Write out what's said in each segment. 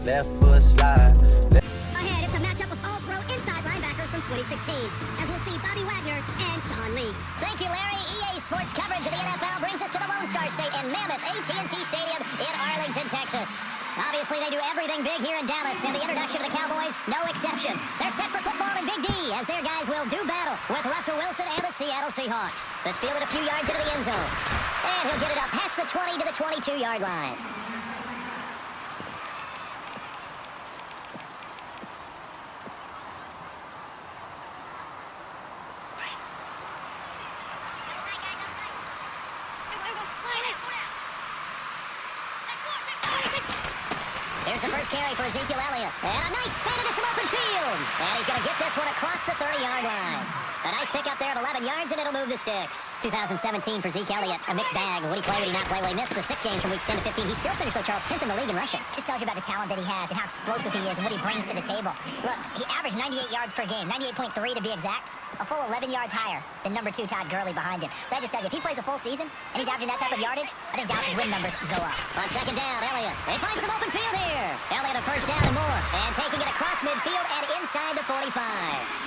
left foot slide. Ahead, it's a matchup of all-pro inside linebackers from 2016, as we'll see Bobby Wagner and Sean Lee. Thank you, Larry. EA Sports coverage of the NFL brings us to the Lone Star State and Mammoth AT&T Stadium in Arlington, Texas. Obviously, they do everything big here in Dallas, and the introduction of the Cowboys, no exception. They're set for football in Big D, as their guys will do battle with Russell Wilson and the Seattle Seahawks. This fielded a few yards into the end zone, and he'll get it up past the 20 to the 22-yard line. Here's the first carry for Ezekiel Elliott. And a nice spin into some open field. And he's going to get this one across the 30-yard line. A nice pickup there of 11 yards, and it'll move the sticks. 2017 for Zeke Elliott, a mixed bag. Would he play, would he not play? Well, he missed the 6 games from weeks 10 to 15. He still finished, though, Charles, 10th in the league in rushing. Just tells you about the talent that he has and how explosive he is and what he brings to the table. Look, he averaged 98 yards per game, 98.3 to be exact. A full 11 yards higher than number 2 Todd Gurley behind him. So that just tells you, if he plays a full season and he's averaging that type of yardage, I think Dallas's win numbers go up. On second down, Elliott. They find some open field here. Elliott a first down and more. And taking it across midfield and inside the 45.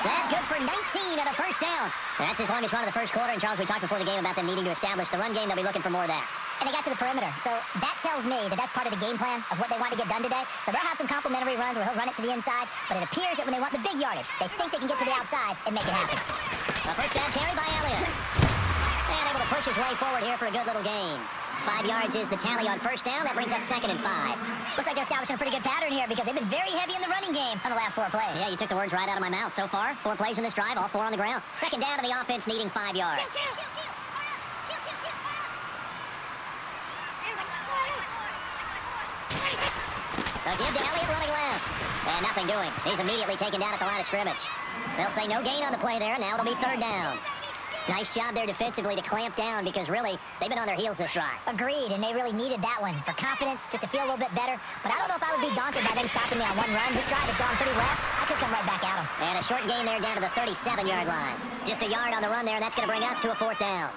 That good for 19 and a first down. That's his longest run of the first quarter. And Charles, we talked before the game about them needing to establish the run game. They'll be looking for more of that. And they got to the perimeter. So that tells me that that's part of the game plan of what they want to get done today. So they'll have some complimentary runs where he'll run it to the inside. But it appears that when they want the big yardage, they think they can get to the outside and make it happen. A first down carry by Elliott. And able to push his way forward here for a good little gain. 5 yards is the tally on first down. That brings up 2nd and 5. Looks like they're establishing a pretty good pattern here because they've been very heavy in the running game on the last 4 plays. Yeah, you took the words right out of my mouth. So far, 4 plays in this drive, all 4 on the ground. Second down to the offense, needing 5 yards. A give to Elliott running left. And nothing doing. He's immediately taken down at the line of scrimmage. They'll say no gain on the play there. Now it'll be 3rd down. Nice job there defensively to clamp down because really, they've been on their heels this drive. Agreed, and they really needed that one for confidence, just to feel a little bit better. But I don't know if I would be daunted by them stopping me on one run. This drive has gone pretty well. I could come right back at them. And a short gain there down to the 37-yard line. Just a yard on the run there, and that's going to bring us to a 4th down.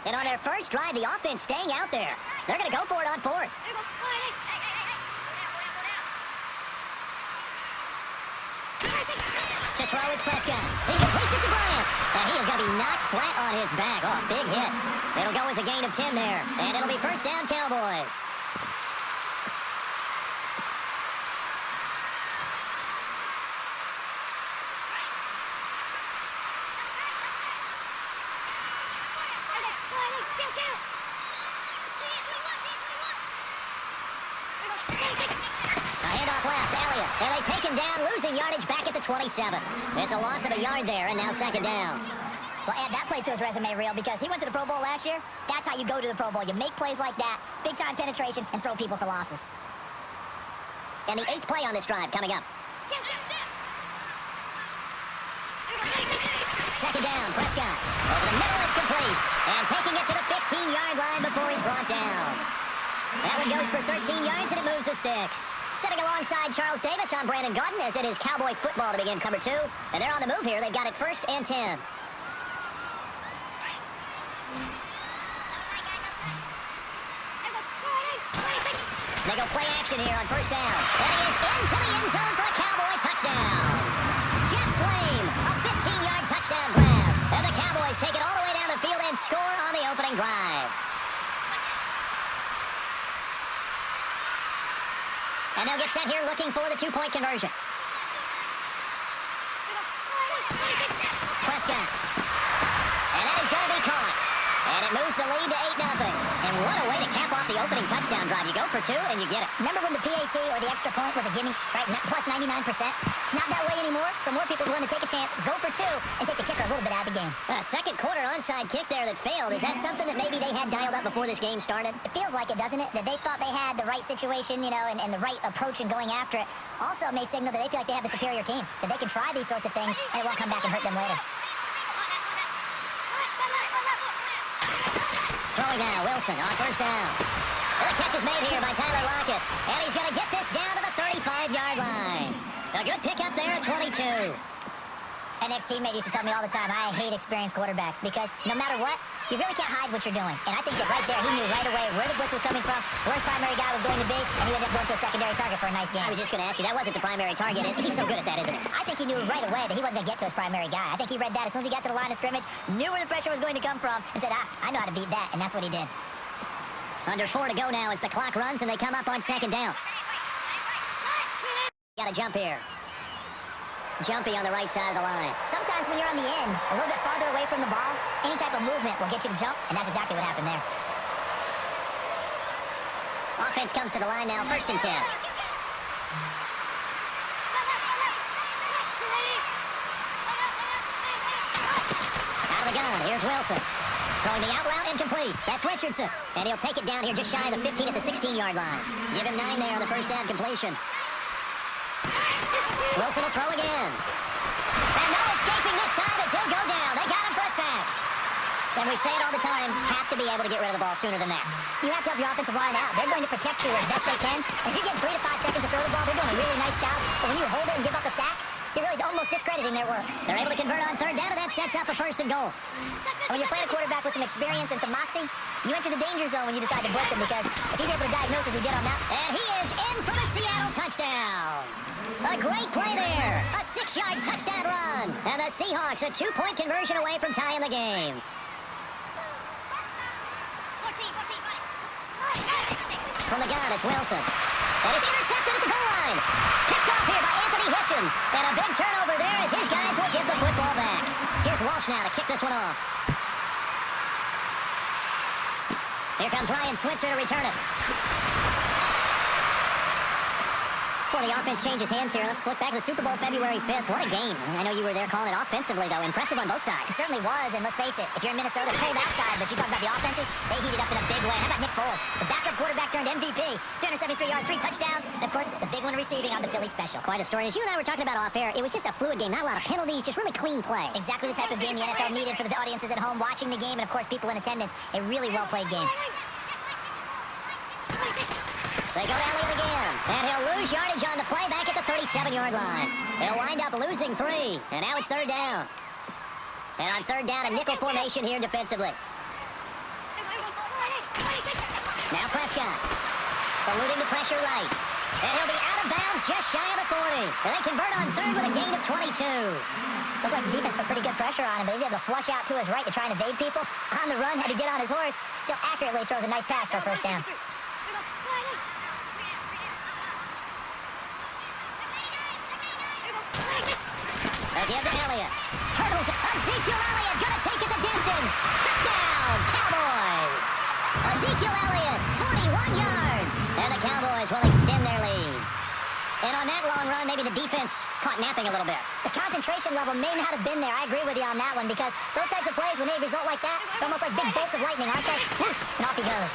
And on their first drive, the offense staying out there. They're going to go for it on 4th. To throw is Prescott. He completes it to Bryant. And he is going to be knocked flat on his back. Oh, big hit. It'll go as a gain of 10 there. And it'll be first down, Cowboys. And they take him down, losing yardage back at the 27. It's a loss of a yard there, and now 2nd down. Well, add that play to his resume reel because he went to the Pro Bowl last year. That's how you go to the Pro Bowl. You make plays like that, big-time penetration, and throw people for losses. And the 8th play on this drive coming up. 2nd down, Prescott. Over the middle, it's complete. And taking it to the 15-yard line before he's brought down. That one goes for 13 yards, and it moves the sticks. Sitting alongside Charles Davis, I'm Brandon Gaudin, as it is Cowboy football to begin cover 2. And they're on the move here. They've got it 1st and 10. They go play action here on first down. And he is into the end zone for a Cowboy touchdown. Jeff Swain, a 15-yard touchdown grab. And the Cowboys take it all the way down the field and score on the opening drive. And they'll get set here looking for the 2-point conversion. Prescott. And that is going to be caught. And it moves the lead to 8-0. And what a way to cap off the opening touchdown drive. You go for 2 and you get it. Remember when the PAT or the extra point was a gimme, right? Plus 99%? It's not that way anymore, so more people are willing to take a chance, go for 2, and take the kicker a little bit out of the game. A second quarter onside kick there that failed. Is that something that maybe they had dialed up before this game started? It feels like it, doesn't it? That they thought they had the right situation, you know, and the right approach in going after it. Also may signal that they feel like they have the superior team, that they can try these sorts of things, and it won't come back and hurt them later. Throwing now, Wilson on first down. The catch is made here by Tyler Lockett. And he's going to get this down to the 35-yard line. A good pickup there at 22. An ex-teammate used to tell me all the time, I hate experienced quarterbacks because no matter what, you really can't hide what you're doing. And I think that right there, he knew right away where the blitz was coming from, where his primary guy was going to be, and he ended up going to a secondary target for a nice game. I was just going to ask you, that wasn't the primary target. He's so good at that, isn't he? I think he knew right away that he wasn't going to get to his primary guy. I think he read that as soon as he got to the line of scrimmage, knew where the pressure was going to come from, and said, I know how to beat that, and that's what he did. Under 4 to go now as the clock runs and they come up on second down. Got to jump here. Jumpy on the right side of the line. Sometimes when you're on the end, a little bit farther away from the ball, any type of movement will get you to jump, and that's exactly what happened there. Offense comes to the line now, 1st and 10. Out of the gun, here's Wilson. Throwing the out route incomplete. That's Richardson. And he'll take it down here just shy of the 15 at the 16-yard line. Give him 9 there on the first down completion. Wilson will throw again. And no escaping this time as he'll go down. They got him for a sack. And we say it all the time, have to be able to get rid of the ball sooner than that. You have to help your offensive line out. They're going to protect you as best they can. And if you get 3 to 5 seconds to throw the ball, they're doing a really nice job. But when you hold it and give up a sack, you're really almost discrediting their work. They're able to convert on 3rd down, and that sets up a 1st and goal. And when you're playing a quarterback with some experience and some moxie, you enter the danger zone when you decide to blitz him because if he's able to diagnose as he did on that. And he is in for the Seattle touchdown. A great play there. A 6-yard touchdown run. And the Seahawks a 2-point conversion away from tying the game. From the gun, it's Wilson. And it's intercepted at the goal line. Picked off here by Anthony Hitchens. And a big turnover there as his guys will get the football back. Here's Walsh now to kick this one off. Here comes Ryan Switzer to return it. Before the offense changes hands here, let's look back to the Super Bowl February 5th. What a game. I know you were there calling it offensively, though. Impressive on both sides. It certainly was, and let's face it, if you're in Minnesota, it's cold outside, but you talk about the offenses, they heated up in a big way. How about Nick Foles? The backup quarterback turned MVP. 373 yards, 3 touchdowns, and of course, the big one receiving on the Philly special. Quite a story. As you and I were talking about off-air, it was just a fluid game. Not a lot of penalties, just really clean play. Exactly the type of game the NFL needed for the audiences at home watching the game, and of course, people in attendance. A really well-played game. They go down it again, and he'll lose yardage on the play back at the 37-yard line. They'll wind up losing 3, and now it's 3rd down. And on 3rd down, a nickel formation here defensively. Now Prescott, eluding the pressure right. And he'll be out of bounds just shy of the 40. And they convert on 3rd with a gain of 22. Looked like the defense put pretty good pressure on him, but he's able to flush out to his right to try and evade people. On the run, had to get on his horse. Still accurately throws a nice pass for a 1st down. Give to Elliott. Hurdles it. Ezekiel Elliott gonna take it the distance. Touchdown, Cowboys. Ezekiel Elliott, 41 yards. And the Cowboys will extend their lead. And on that long run, maybe the defense caught napping a little bit. The concentration level may not have been there. I agree with you on that one because those types of plays, when they result like that, they're almost like big bolts of lightning, aren't they? Whoosh, and off he goes.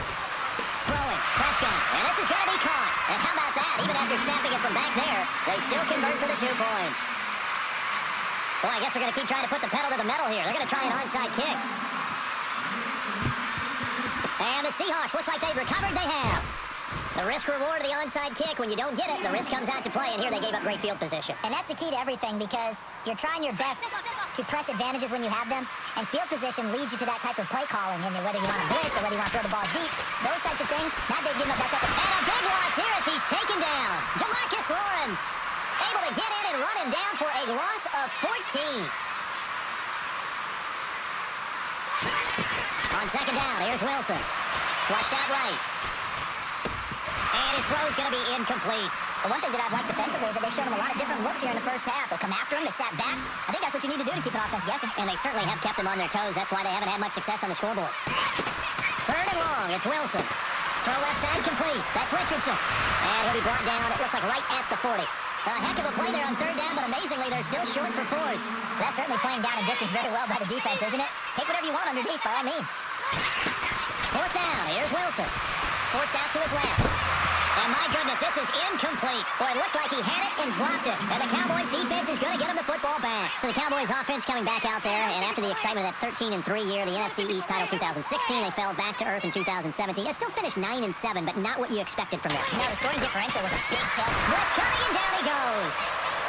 Throwing, Prescott, and this is gonna be caught. And how about that? Even after snapping it from back there, they still convert for the 2 points. Boy, I guess they're going to keep trying to put the pedal to the metal here. They're going to try an onside kick. And the Seahawks, looks like they've recovered. They have. The risk-reward of the onside kick. When you don't get it, the risk comes out to play, and here they gave up great field position. And that's the key to everything because you're trying your best to press advantages when you have them, and field position leads you to that type of play calling, and whether you want to blitz or whether you want to throw the ball deep, those types of things, now they've given up that type of... And a big loss here as he's taken down. Demarcus Lawrence. Able to get in and run him down for a loss of 14. On 2nd down, here's Wilson. Flushed out right. And his throw's going to be incomplete. But one thing that I've liked defensively is that they've shown him a lot of different looks here in the first half. They come after him, they sat back. I think that's what you need to do to keep an offense guessing. And they certainly have kept them on their toes. That's why they haven't had much success on the scoreboard. 3rd and long, it's Wilson. Throw left side complete. That's Richardson. And he'll be brought down, it looks like right at the 40. A heck of a play there on 3rd down, but amazingly, they're still short for 4th. That's certainly playing down and distance very well by the defense, isn't it? Take whatever you want underneath, by all means. 4th down, here's Wilson. Forced out to his left. And my goodness, this is incomplete. Boy, it looked like he had it and dropped it. And the Cowboys defense is going to get him the football back. So the Cowboys offense coming back out there, and after the excitement of that 13-3 year, the NFC East title 2016, they fell back to earth in 2017. They still finished 9-7, but not what you expected from them. No, the scoring differential was a big tilt. Blitz coming, and down he goes.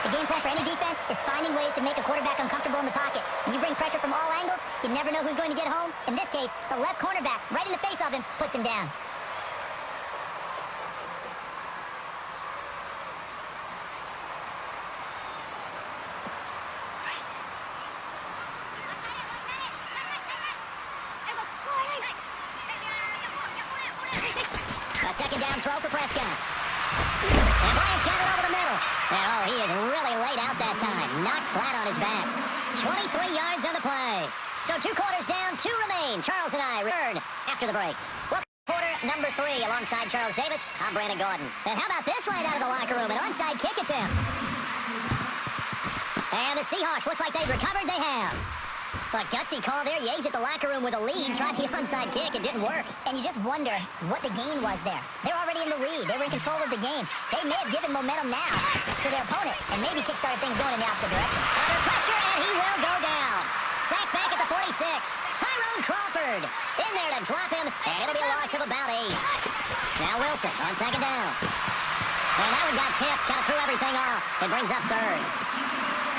The game plan for any defense is finding ways to make a quarterback uncomfortable in the pocket. When you bring pressure from all angles, you never know who's going to get home. In this case, the left cornerback, right in the face of him, puts him down. A second down throw for Prescott. And Bryant's got it over the middle. And oh, he is really laid out that time. Knocked flat on his back. 23 yards on the play. So 2 quarters down, 2 remain. Charles and I return after the break. Welcome to quarter number 3 alongside Charles Davis. I'm Brandon Gordon. And how about this right out of the locker room? An onside kick attempt. And the Seahawks, looks like they've recovered. They have. But gutsy call there. Yates at the locker room with a lead. Tried the onside kick. It didn't work. And you just wonder what the gain was there. They're already in the lead. They were in control of the game. They may have given momentum now to their opponent and maybe kickstarted things going in the opposite direction. Under pressure, and he will go down. Sack back at the 46. Tyrone Crawford in there to drop him, and it'll be a loss of about 8. Now Wilson on second down. And that one got tipped. Kind of threw everything off. It brings up 3rd.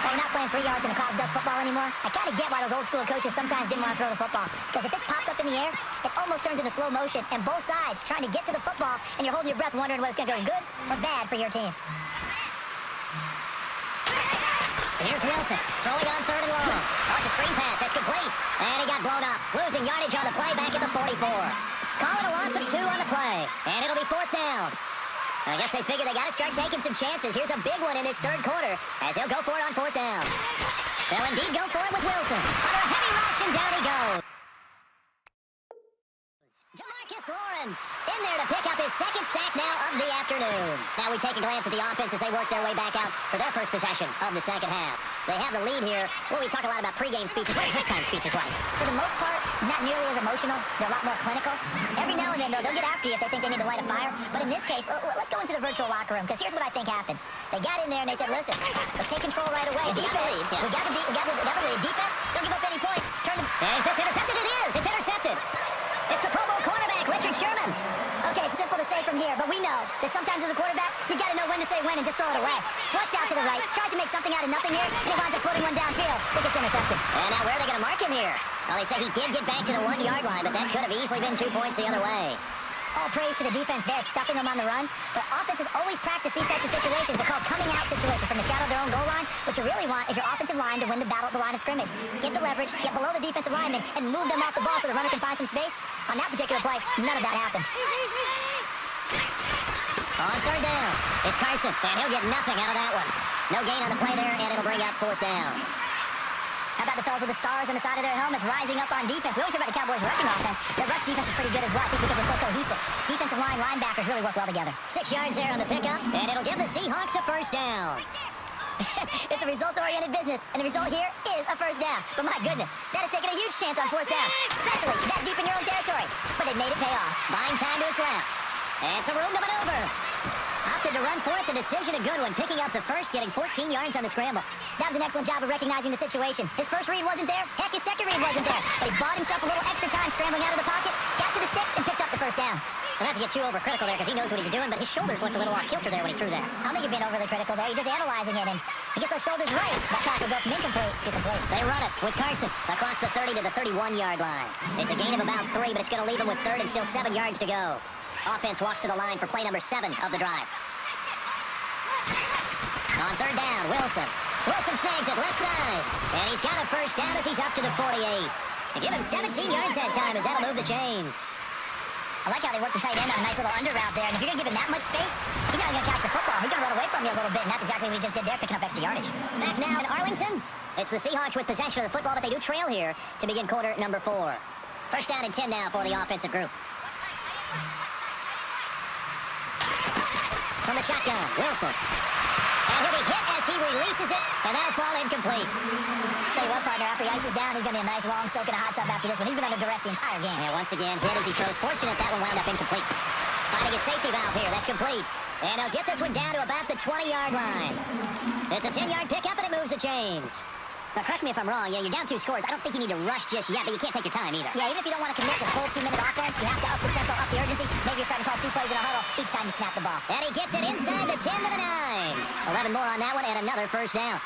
Well, you're not playing 3 yards in a college dust football anymore. I kind of get why those old school coaches sometimes didn't want to throw the football. Because if it's popped up in the air, it almost turns into slow motion. And both sides trying to get to the football, and you're holding your breath wondering whether it's going to go good or bad for your team. Here's Wilson, throwing on 3rd and long. Oh, it's a screen pass, that's complete. And he got blown up, losing yardage on the play back at the 44. Call it a loss of 2 on the play, and it'll be 4th down. I guess they figure they got to start taking some chances. Here's a big one in this 3rd quarter, as he'll go for it on 4th down. They'll indeed go for it with Wilson. Under a heavy rush, and down he goes. Demarcus Lawrence in there to pick up his 2nd sack now of the afternoon. Now we take a glance at the offense as they work their way back out for their first possession of the second half. They have the lead here. Well, we talk a lot about pregame speeches. What are halftime speeches like? For the most part, not nearly as emotional. They're a lot more clinical. Every now and then, though, they'll get after you if they think they need to light a fire. But in this case, let's go into the virtual locker room, because here's what I think happened. They got in there and they said, listen, let's take control right away. Defense, we got the lead. Defense, don't give up any points. Turn the... Is this intercepted? It is. It's intercepted. It's the Pro Bowl cornerback, Richard Sherman. Okay, it's simple to say from here, but we know that sometimes as a quarterback, you got to know when to say when and just throw it away. Flushed out to the right, tries to make something out of nothing here, and he winds up floating one downfield. It gets intercepted. And now where are they going to mark him here? Well, they say he did get back to the 1-yard line, but that could have easily been 2 points the other way. All praise to the defense there, stuffing them on the run. But offenses always practice these types of situations. They're called coming out situations from the shadow of their own goal line. What you really want is your offensive line to win the battle at the line of scrimmage. Get the leverage, get below the defensive lineman, and move them off the ball so the runner can find some space. On that particular play, none of that happened. On 3rd down, it's Carson, and he'll get nothing out of that one. No gain on the play there, and it'll bring up 4th down. How about the fellas with the stars on the side of their helmets rising up on defense? We always hear about the Cowboys' rushing offense. Their rush defense is pretty good as well, I think, because they're so cohesive. Defensive line, linebackers really work well together. 6 yards there on the pickup, and it'll give the Seahawks a 1st down. It's a results-oriented business, and the result here is a 1st down. But my goodness, that has taken a huge chance on 4th down, especially that deep in your own territory. But they made it pay off. Buying time to his left. And some room to maneuver. Opted to run for it. The decision a good one. Picking up the 1st, getting 14 yards on the scramble. That was an excellent job of recognizing the situation. His first read wasn't there. Heck, his second read wasn't there. But he bought himself a little extra time scrambling out of the pocket, got to the sticks, and picked up the 1st down. Not to get too overcritical there because he knows what he's doing, but his shoulders looked a little off kilter there when he threw that. I don't think you're being overly critical there. You're just analyzing it, and he gets those shoulders right. That pass will go from incomplete to complete. They run it with Carson across the 30 to the 31-yard line. It's a gain of about 3, but it's going to leave him with 3rd and still 7 yards to go. Offense walks to the line for play number 7 of the drive. On 3rd down, Wilson. Wilson snags it left side. And he's got a 1st down as he's up to the 48. And give him 17 yards that time as that'll move the chains. I like how they work the tight end on a nice little under route there. And if you're going to give him that much space, he's not going to catch the football. He's going to run away from you a little bit, and that's exactly what he just did there, picking up extra yardage. Back now in Arlington. It's the Seahawks with possession of the football, but they do trail here to begin quarter number 4. 1st down and 10 now for the offensive group. From the shotgun, Wilson. And he'll be hit as he releases it, and that'll fall incomplete. Tell you what, partner, after he ices down, he's going to be a nice long soak in a hot tub after this one. He's been under duress the entire game. And once again, hit as he throws. Fortunate that one wound up incomplete. Finding a safety valve here. That's complete. And he'll get this one down to about the 20-yard line. It's a 10-yard pickup, and it moves the chains. Now, correct me if I'm wrong. Yeah, you're down 2 scores. I don't think you need to rush just yet, but you can't take your time either. Yeah, even if you don't want to commit to full 2-minute offense, you have to up the tempo, up the urgency. Maybe you're starting to call 2 plays in a huddle each time you snap the ball. And he gets it inside the 10 to the 9. 11 more on that one and another first down.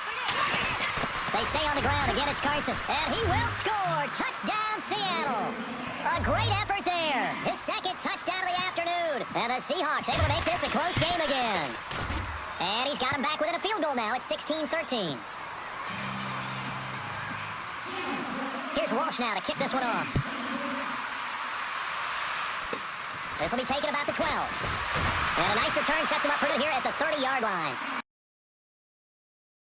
They stay on the ground. Again, it's Carson. And he will score. Touchdown, Seattle. A great effort there. His second touchdown of the afternoon. And the Seahawks able to make this a close game again. And he's got him back within a field goal now. It's 16-13. Here's Walsh now to kick this one off. This will be taken about the 12. And a nice return sets him up pretty here at the 30-yard line.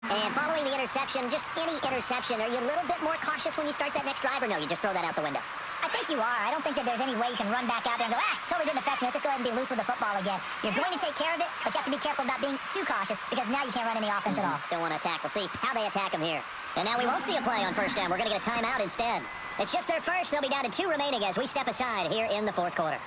And following the interception, just any interception, are you a little bit more cautious when you start that next drive, or no, you just throw that out the window? I think you are. I don't think that there's any way you can run back out there and go, totally didn't affect me. Let's just go ahead and be loose with the football again. You're going to take care of it, but you have to be careful about being too cautious because now you can't run any offense at all. Still want to attack. We'll see how they attack him here. And now we won't see a play on first down. We're going to get a timeout instead. It's just their first. They'll be down to 2 remaining as we step aside here in the fourth quarter.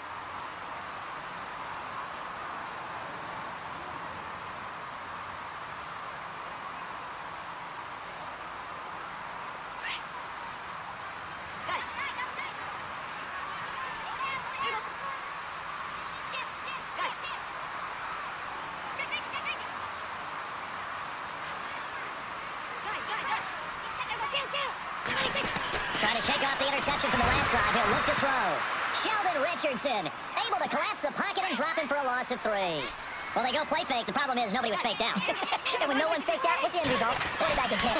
Trying to shake off the interception from the last drive. He'll look to throw. Sheldon Richardson able to collapse the pocket and drop him for a loss of 3. Well, they go play fake. The problem is nobody was faked out. And when no one's faked out, what's the end result? Quarterback gets hit.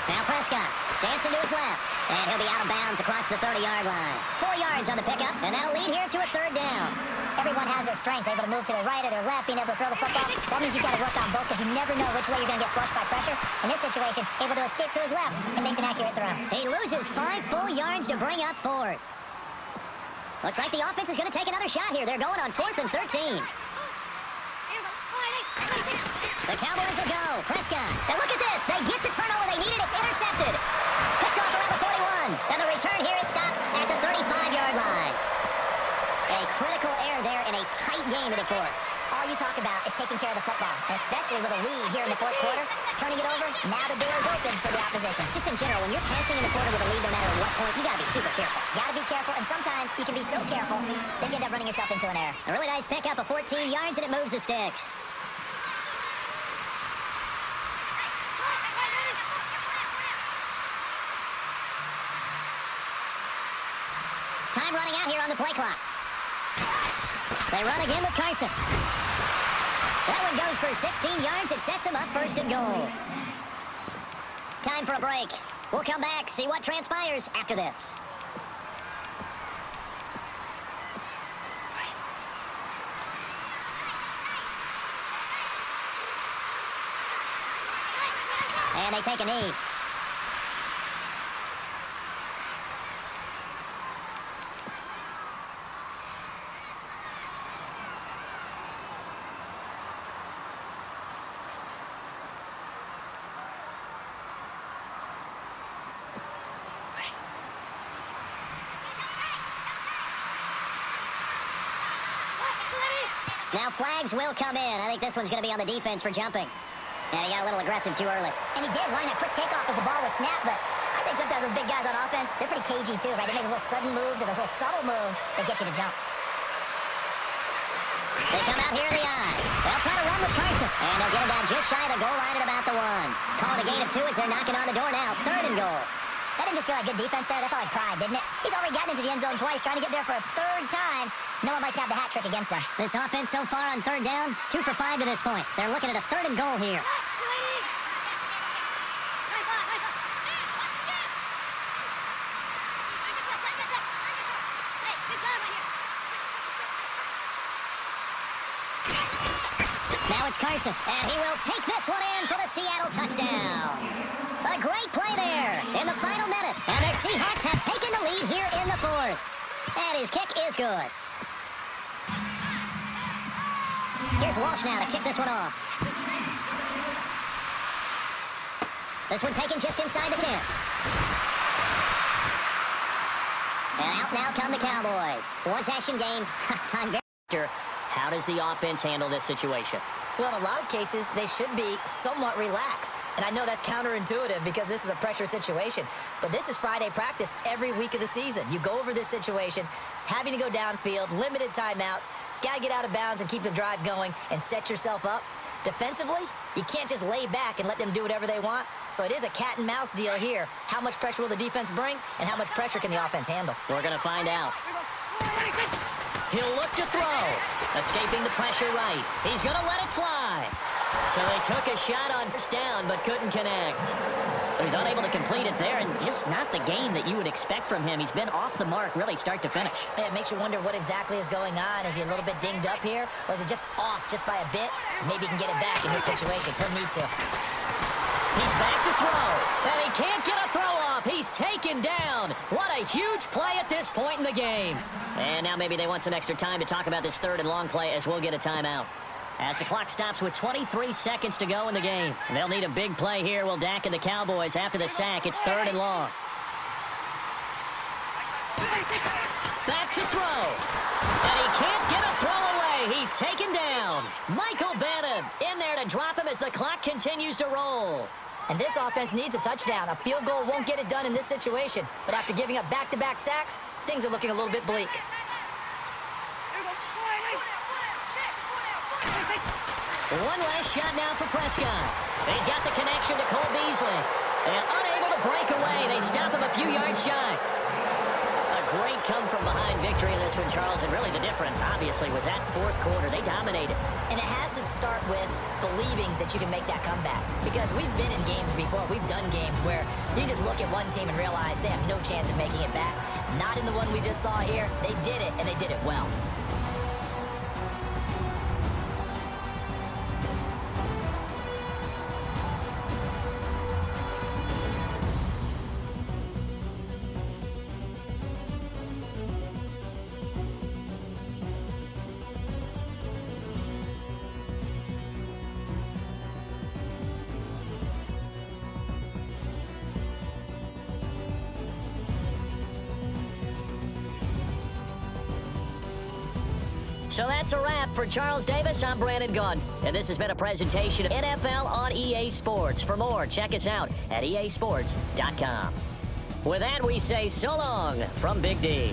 Now Prescott dancing to his left. And he'll be out of bounds across the 30-yard line. 4 yards on the pickup, and that'll lead here to a 3rd down. Everyone has their strengths, able to move to their right or their left, being able to throw the football. So that means you've got to work on both because you never know which way you're going to get flushed by pressure. In this situation, able to escape to his left and makes an accurate throw. He loses 5 full yards to bring up 4th. Looks like the offense is going to take another shot here. They're going on 4th and 13. The Cowboys will go. Prescott. And look at this. They get the turnover they needed. It's intercepted. Picked off around the 41. And the return here is stopped at the 35-yard line. A critical error there in a tight game in the 4th. All you talk about is taking care of the football, and especially with a lead here in the 4th quarter. Turning it over, now the door is open for the opposition. Just in general, when you're passing in the quarter with a lead no matter what point, you got to be super careful. Got to be careful, and sometimes you can be so careful that you end up running yourself into an error. A really nice pickup of 14 yards, and it moves the sticks. Time running out here on the play clock. They run again with Carson. That one goes for 16 yards. It sets him up 1st and goal. Time for a break. We'll come back, see what transpires after this. And they take a knee. Now flags will come in. I think this one's going to be on the defense for jumping. And he got a little aggressive too early. And he did line a quick takeoff as the ball was snapped, but I think sometimes those big guys on offense, they're pretty cagey too, right? They make those little sudden moves or those little subtle moves that get you to jump. They come out here in the eye. They'll try to run with Carson. And they'll get him down just shy of the goal line at about the 1. Call it a gain of 2 as they're knocking on the door now. 3rd and goal. That didn't just feel like good defense there. That felt like pride, didn't it? He's already gotten into the end zone twice, trying to get there for a 3rd time. No one likes to have the hat trick against them. This offense so far on 3rd down, 2 for 5 to this point. They're looking at a 3rd and goal here. Now it's Carson, and he will take this one in for the Seattle touchdown. A great play there in the final minute, and the Seahawks have taken the lead here in the 4th. And his kick is good. Here's Walsh now to kick this one off. This one taken just inside the 10. And out now come the Cowboys. One-possession game. Time very... How does the offense handle this situation? Well, in a lot of cases, they should be somewhat relaxed. And I know that's counterintuitive because this is a pressure situation. But this is Friday practice every week of the season. You go over this situation, having to go downfield, limited timeouts, got to get out of bounds and keep the drive going and set yourself up. Defensively, you can't just lay back and let them do whatever they want. So it is a cat and mouse deal here. How much pressure will the defense bring and how much pressure can the offense handle? We're going to find out. He'll look to throw. Escaping the pressure right. He's going to let it fly. So they took a shot on first down, but couldn't connect. So he's unable to complete it there, and just not the game that you would expect from him. He's been off the mark, really, start to finish. Yeah, it makes you wonder what exactly is going on. Is he a little bit dinged up here, or is it just off just by a bit? Maybe he can get it back in this situation. He'll need to. He's back to throw, and he can't get a throw off. He's taken down. What a huge play at this point in the game. And now maybe they want some extra time to talk about this third and long play as we'll get a timeout. As the clock stops with 23 seconds to go in the game. They'll need a big play here. Will Dak and the Cowboys after the sack. It's third and long. Back to throw. And he can't get a throw away. He's taken down. Michael Bannon in there to drop him as the clock continues to roll. And this offense needs a touchdown. A field goal won't get it done in this situation. But after giving up back-to-back sacks, things are looking a little bit bleak. One last shot now for Prescott. He's got the connection to Cole Beasley. And unable to break away, they stop him a few yards shy. A great come-from-behind victory in this one, Charles. And really the difference, obviously, was that fourth quarter. They dominated. And it has to start with believing that you can make that comeback. Because we've been in games before. We've done games where you just look at one team and realize they have no chance of making it back. Not in the one we just saw here. They did it, and they did it well. So that's a wrap. For Charles Davis, I'm Brandon Gunn. And this has been a presentation of NFL on EA Sports. For more, check us out at easports.com. With that, we say so long from Big D.